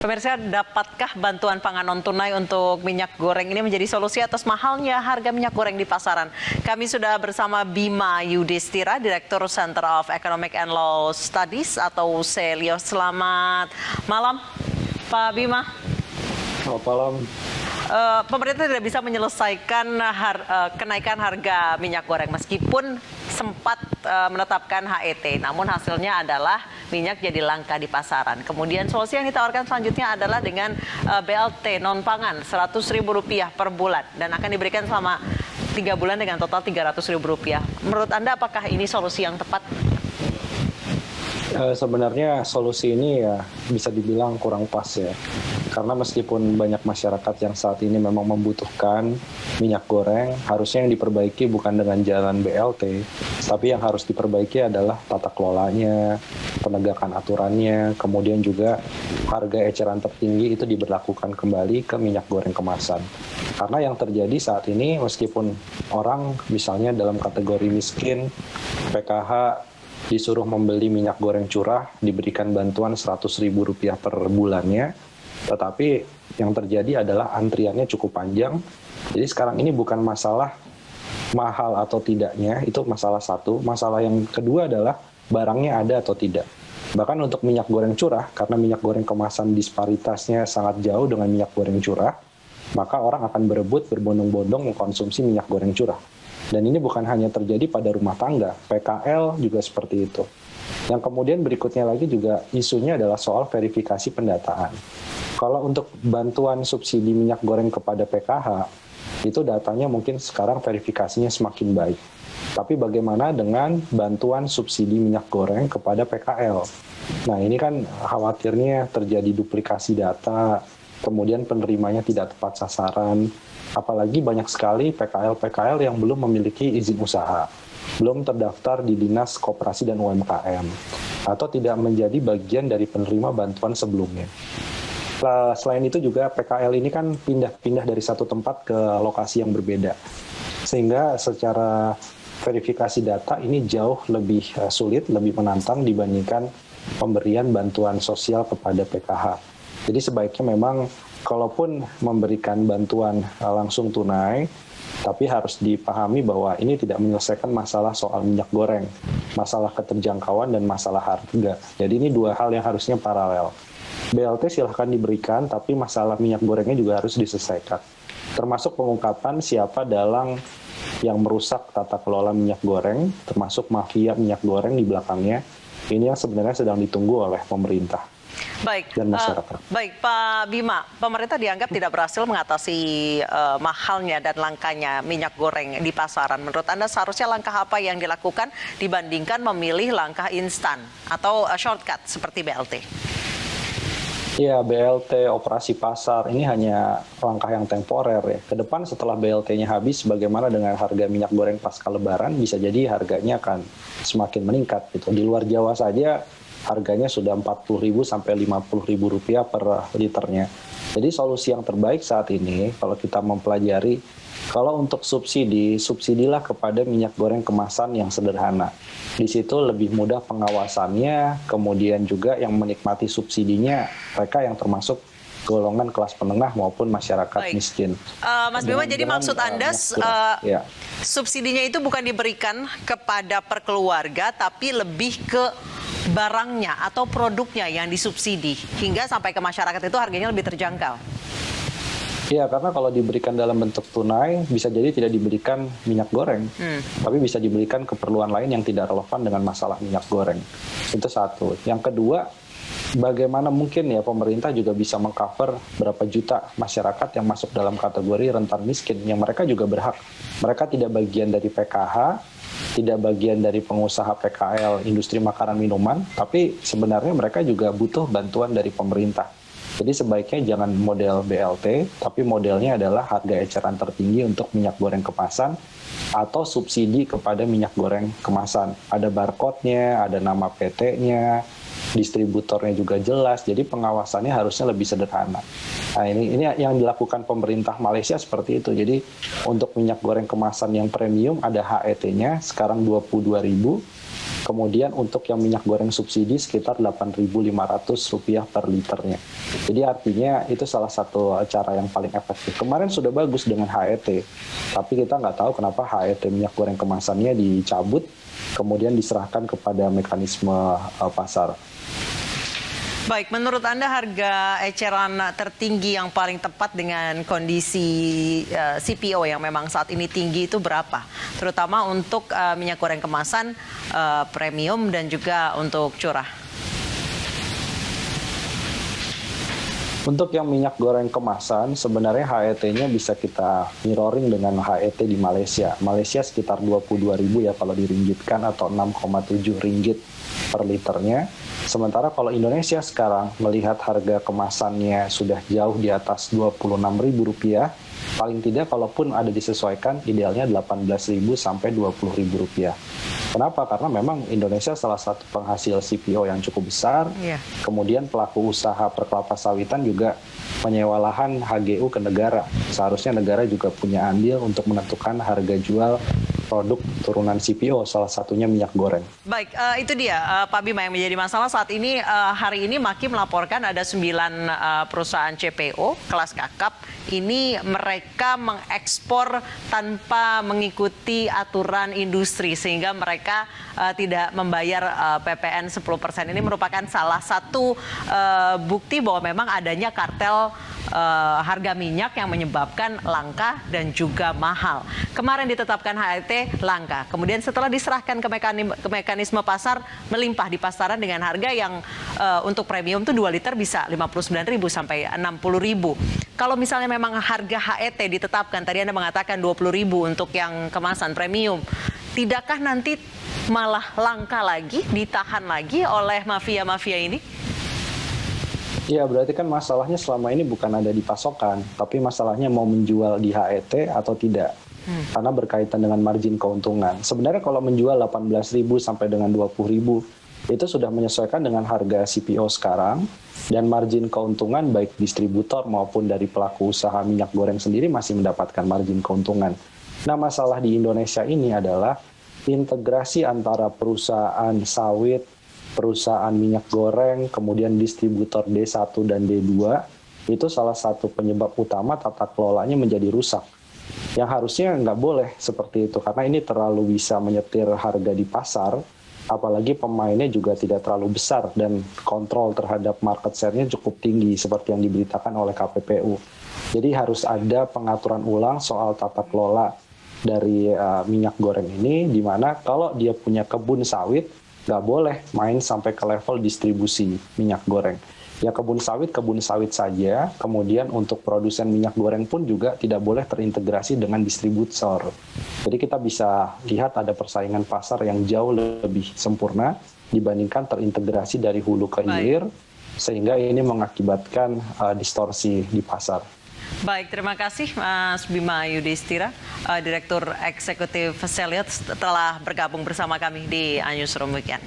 Pemirsa, dapatkah bantuan pangan non-tunai untuk minyak goreng ini menjadi solusi atas mahalnya harga minyak goreng di pasaran? Kami sudah bersama Bima Yudhistira, Direktur Center of Economic and Law Studies atau CELIO. Selamat malam, Pak Bima. Selamat malam. Pemerintah tidak bisa menyelesaikan kenaikan harga minyak goreng meskipun sempat menetapkan HET, namun hasilnya adalah minyak jadi langka di pasaran. Kemudian solusi yang ditawarkan selanjutnya adalah dengan BLT non-pangan Rp100.000 per bulan dan akan diberikan selama 3 bulan dengan total Rp300.000. Menurut Anda apakah ini solusi yang tepat? Sebenarnya solusi ini ya bisa dibilang kurang pas ya. Karena meskipun banyak masyarakat yang saat ini memang membutuhkan minyak goreng, harusnya yang diperbaiki bukan dengan jalan BLT, tapi yang harus diperbaiki adalah tata kelolanya, penegakan aturannya, kemudian juga harga eceran tertinggi itu diberlakukan kembali ke minyak goreng kemasan. Karena yang terjadi saat ini meskipun orang misalnya dalam kategori miskin, PKH, disuruh membeli minyak goreng curah, diberikan bantuan Rp100.000 per bulannya, tetapi yang terjadi adalah antriannya cukup panjang. Jadi sekarang ini bukan masalah mahal atau tidaknya, itu masalah satu. Masalah yang kedua adalah barangnya ada atau tidak. Bahkan untuk minyak goreng curah, karena minyak goreng kemasan disparitasnya sangat jauh dengan minyak goreng curah, maka orang akan berebut berbondong-bondong mengkonsumsi minyak goreng curah. Dan ini bukan hanya terjadi pada rumah tangga, PKL juga seperti itu. Yang kemudian berikutnya lagi juga isunya adalah soal verifikasi pendataan. Kalau untuk bantuan subsidi minyak goreng kepada PKH, itu datanya mungkin sekarang verifikasinya semakin baik. Tapi bagaimana dengan bantuan subsidi minyak goreng kepada PKL? Nah ini kan khawatirnya terjadi duplikasi data, kemudian penerimanya tidak tepat sasaran, apalagi banyak sekali PKL-PKL yang belum memiliki izin usaha, belum terdaftar di Dinas Koperasi dan UMKM, atau tidak menjadi bagian dari penerima bantuan sebelumnya. Selain itu juga PKL ini kan pindah-pindah dari satu tempat ke lokasi yang berbeda, sehingga secara verifikasi data ini jauh lebih sulit, lebih menantang dibandingkan pemberian bantuan sosial kepada PKH. Jadi sebaiknya memang kalaupun memberikan bantuan langsung tunai, tapi harus dipahami bahwa ini tidak menyelesaikan masalah soal minyak goreng, masalah keterjangkauan dan masalah harga. Jadi ini dua hal yang harusnya paralel. BLT silahkan diberikan, tapi masalah minyak gorengnya juga harus diselesaikan. Termasuk pengungkapan siapa dalang yang merusak tata kelola minyak goreng, termasuk mafia minyak goreng di belakangnya. Ini yang sebenarnya sedang ditunggu oleh pemerintah. Baik, dan masyarakat. Baik Pak Bima, pemerintah dianggap tidak berhasil mengatasi mahalnya dan langkanya minyak goreng di pasaran. Menurut Anda seharusnya langkah apa yang dilakukan dibandingkan memilih langkah instan atau shortcut seperti BLT? Ya, BLT, operasi pasar, ini hanya langkah yang temporer ya. Kedepan setelah BLT-nya habis, bagaimana dengan harga minyak goreng pasca lebaran, bisa jadi harganya akan semakin meningkat gitu. Di luar Jawa saja, harganya sudah Rp40.000 sampai Rp50.000 per liternya. Jadi solusi yang terbaik saat ini, kalau kita mempelajari, kalau untuk subsidi, subsidilah kepada minyak goreng kemasan yang sederhana. Di situ lebih mudah pengawasannya, kemudian juga yang menikmati subsidinya, mereka yang termasuk golongan kelas menengah maupun masyarakat miskin. Mas Bima, jadi maksud Anda ya. Subsidinya itu bukan diberikan kepada per keluarga, tapi lebih ke barangnya atau produknya yang disubsidi hingga sampai ke masyarakat itu harganya lebih terjangkau. Iya, karena kalau diberikan dalam bentuk tunai bisa jadi tidak diberikan minyak goreng, tapi bisa diberikan keperluan lain yang tidak relevan dengan masalah minyak goreng. Itu satu. Yang kedua, bagaimana mungkin ya pemerintah juga bisa mengcover berapa juta masyarakat yang masuk dalam kategori rentan miskin, yang mereka juga berhak. Mereka tidak bagian dari PKH, tidak bagian dari pengusaha PKL, industri makanan minuman, tapi sebenarnya mereka juga butuh bantuan dari pemerintah. Jadi sebaiknya jangan model BLT, tapi modelnya adalah harga eceran tertinggi untuk minyak goreng kemasan atau subsidi kepada minyak goreng kemasan. Ada barcode-nya, ada nama PT-nya, distributornya juga jelas, jadi pengawasannya harusnya lebih sederhana. Nah ini yang dilakukan pemerintah Malaysia seperti itu. Jadi untuk minyak goreng kemasan yang premium ada HET-nya, sekarang Rp22.000, Kemudian untuk yang minyak goreng subsidi sekitar Rp8.500 per liternya. Jadi artinya itu salah satu cara yang paling efektif. Kemarin sudah bagus dengan HET, tapi kita nggak tahu kenapa HET minyak goreng kemasannya dicabut, kemudian diserahkan kepada mekanisme pasar. Baik, menurut Anda harga eceran tertinggi yang paling tepat dengan kondisi CPO yang memang saat ini tinggi itu berapa? Terutama untuk minyak goreng kemasan, premium dan juga untuk curah. Untuk yang minyak goreng kemasan, sebenarnya HET-nya bisa kita mirroring dengan HET di Malaysia. Malaysia sekitar 22.000 ya kalau diringgitkan, atau 6,7 ringgit per liternya. Sementara kalau Indonesia sekarang melihat harga kemasannya sudah jauh di atas Rp26.000, paling tidak kalaupun ada disesuaikan, idealnya Rp18.000 sampai Rp20.000. Kenapa? Karena memang Indonesia salah satu penghasil CPO yang cukup besar. Kemudian pelaku usaha perkelapa sawitan juga menyewa lahan HGU ke negara. Seharusnya negara juga punya andil untuk menentukan harga jual produk turunan CPO, salah satunya minyak goreng. Baik, itu dia Pak Bima yang menjadi masalah saat ini. Hari ini Maki melaporkan ada 9 perusahaan CPO kelas kakap. Ini mereka mengekspor tanpa mengikuti aturan industri sehingga mereka tidak membayar PPN 10%. Ini merupakan salah satu bukti bahwa memang adanya kartel harga minyak yang menyebabkan langka dan juga mahal. Kemarin ditetapkan HET langka, kemudian setelah diserahkan ke mekanisme pasar melimpah di pasaran dengan harga yang untuk premium tuh 2 liter bisa Rp59.000 sampai Rp60.000. Kalau misalnya memang harga HET ditetapkan, tadi Anda mengatakan Rp20.000 untuk yang kemasan premium, tidakkah nanti malah langka lagi, ditahan lagi oleh mafia-mafia ini? Ya, berarti kan masalahnya selama ini bukan ada di pasokan, tapi masalahnya mau menjual di HET atau tidak. Karena berkaitan dengan margin keuntungan. Sebenarnya kalau menjual 18.000 sampai dengan 20.000, itu sudah menyesuaikan dengan harga CPO sekarang, dan margin keuntungan baik distributor maupun dari pelaku usaha minyak goreng sendiri masih mendapatkan margin keuntungan. Nah, masalah di Indonesia ini adalah integrasi antara perusahaan sawit, perusahaan minyak goreng, kemudian distributor D1 dan D2, itu salah satu penyebab utama tata kelolanya menjadi rusak. Yang harusnya nggak boleh seperti itu, karena ini terlalu bisa menyetir harga di pasar, apalagi pemainnya juga tidak terlalu besar dan kontrol terhadap market share-nya cukup tinggi seperti yang diberitakan oleh KPPU. Jadi harus ada pengaturan ulang soal tata kelola dari minyak goreng ini, di mana kalau dia punya kebun sawit, nggak boleh main sampai ke level distribusi minyak goreng. Ya kebun sawit saja, kemudian untuk produsen minyak goreng pun juga tidak boleh terintegrasi dengan distributor. Jadi kita bisa lihat ada persaingan pasar yang jauh lebih sempurna dibandingkan terintegrasi dari hulu ke hilir, sehingga ini mengakibatkan distorsi di pasar. Baik, terima kasih Mas Bima Yudhistira, Direktur Eksekutif Selyot telah bergabung bersama kami di Newsroom Weekend.